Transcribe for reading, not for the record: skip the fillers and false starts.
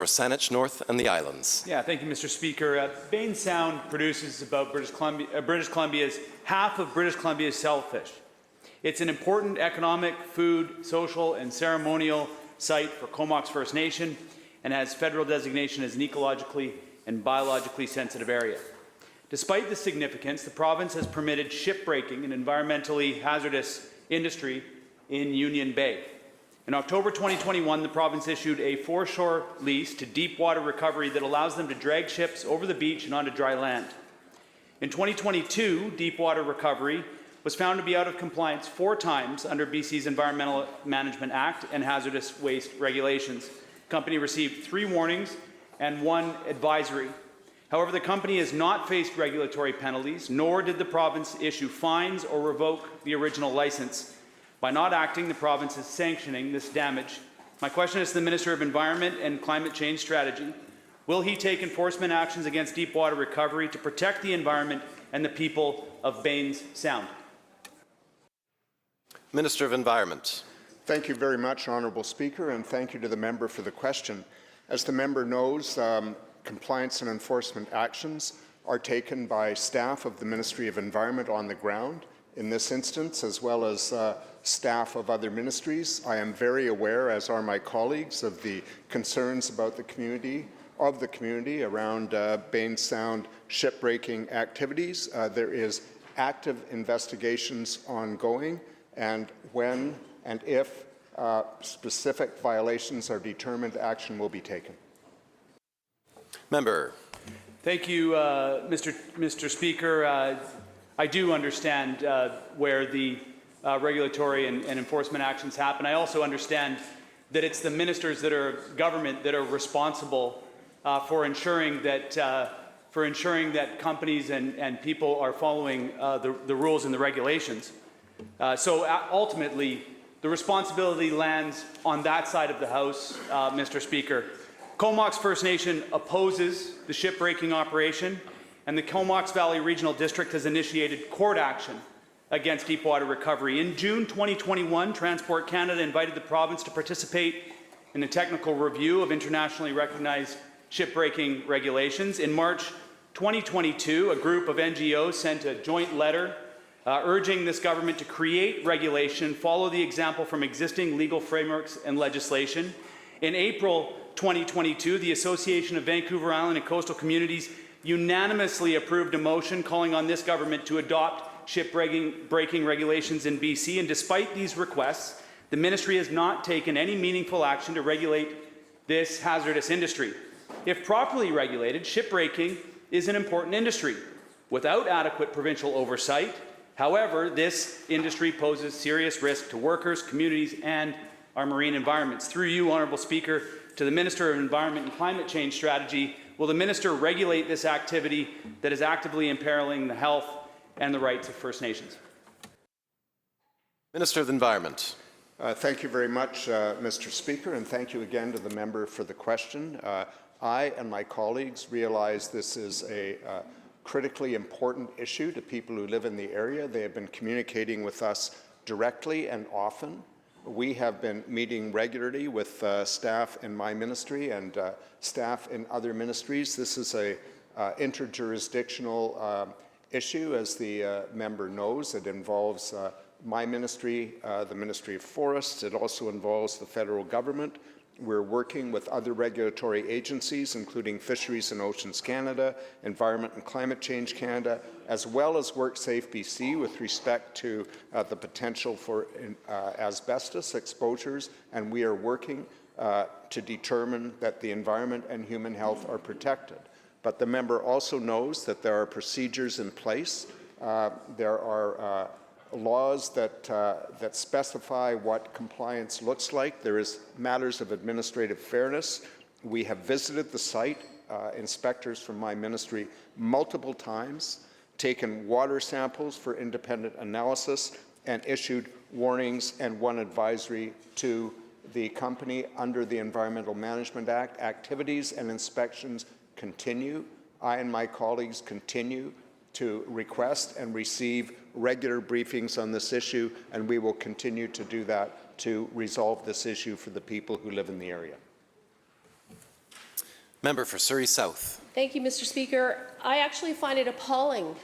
For Saanich North and the Islands. Yeah, thank you, Mr. Speaker. Bain Sound produces about British Columbia's half of British Columbia's shellfish. It's an important economic, food, social, and ceremonial site for Comox First Nation and has federal designation as an ecologically and biologically sensitive area. Despite this significance, the province has permitted shipbreaking, an environmentally hazardous industry, in Union Bay. In October 2021, the province issued a foreshore lease to Deepwater Recovery that allows them to drag ships over the beach and onto dry land. In 2022, Deepwater Recovery was found to be out of compliance 4 times under BC's Environmental Management Act and hazardous waste regulations. The company received 3 warnings and 1 advisory. However, the company has not faced regulatory penalties, nor did the province issue fines or revoke the original license. By not acting, the province is sanctioning this damage. My question is to the Minister of Environment and Climate Change Strategy. Will he take enforcement actions against Deepwater Recovery to protect the environment and the people of Baines Sound? Minister of Environment. Thank you very much, Honourable Speaker, and thank you to the member for the question. As the member knows, compliance and enforcement actions are taken by staff of the Ministry of Environment on the ground. In this instance, as well as staff of other ministries, I am very aware, as are my colleagues, of the concerns about the community around Baines Sound shipbreaking activities. There is active investigations ongoing, and when and if specific violations are determined, action will be taken. Member. Thank you, Mr. Speaker. I do understand where the regulatory and enforcement actions happen. I also understand that it's the ministers that are government that are responsible for ensuring that companies and people are following the rules and the regulations. So ultimately, the responsibility lands on that side of the House, Mr. Speaker. Comox First Nation opposes the shipbreaking operation, and the Comox Valley Regional District has initiated court action against Deepwater Recovery. In June 2021, Transport Canada invited the province to participate in the technical review of internationally recognized shipbreaking regulations. In March 2022, a group of NGOs sent a joint letter urging this government to create regulation and follow the example from existing legal frameworks and legislation. In April 2022, the Association of Vancouver Island and Coastal Communities unanimously approved a motion calling on this government to adopt shipbreaking regulations in BC, and despite these requests, the ministry has not taken any meaningful action to regulate this hazardous industry. If properly regulated, shipbreaking is an important industry without adequate provincial oversight. However, this industry poses serious risk to workers, communities, and our marine environments. Through you, Honourable Speaker, to the Minister of Environment and Climate Change Strategy, will the Minister regulate this activity that is actively imperiling the health and the rights of First Nations? Minister of the Environment. Thank you very much, Mr. Speaker, and thank you again to the member for the question. I and my colleagues realize this is a critically important issue to people who live in the area. They have been communicating with us directly and often. We have been meeting regularly with staff in my ministry and staff in other ministries. This is a interjurisdictional issue, as the member knows. It involves my ministry, the Ministry of Forests. It also involves the federal government. We're working with other regulatory agencies, including Fisheries and Oceans Canada, Environment and Climate Change Canada, as well as WorkSafe BC with respect to the potential for asbestos exposures, and we are working to determine that the environment and human health are protected. But the member also knows that there are procedures in place. There are laws that specify what compliance looks like. There is matters of administrative fairness. We have visited the site, inspectors from my ministry, multiple times, taken water samples for independent analysis, and issued warnings and 1 advisory to the company under the Environmental Management Act. Activities and inspections continue. I and my colleagues continue to request and receive regular briefings on this issue, and we will continue to do that to resolve this issue for the people who live in the area. Member for Surrey South. Thank you, Mr. Speaker. I actually find it appalling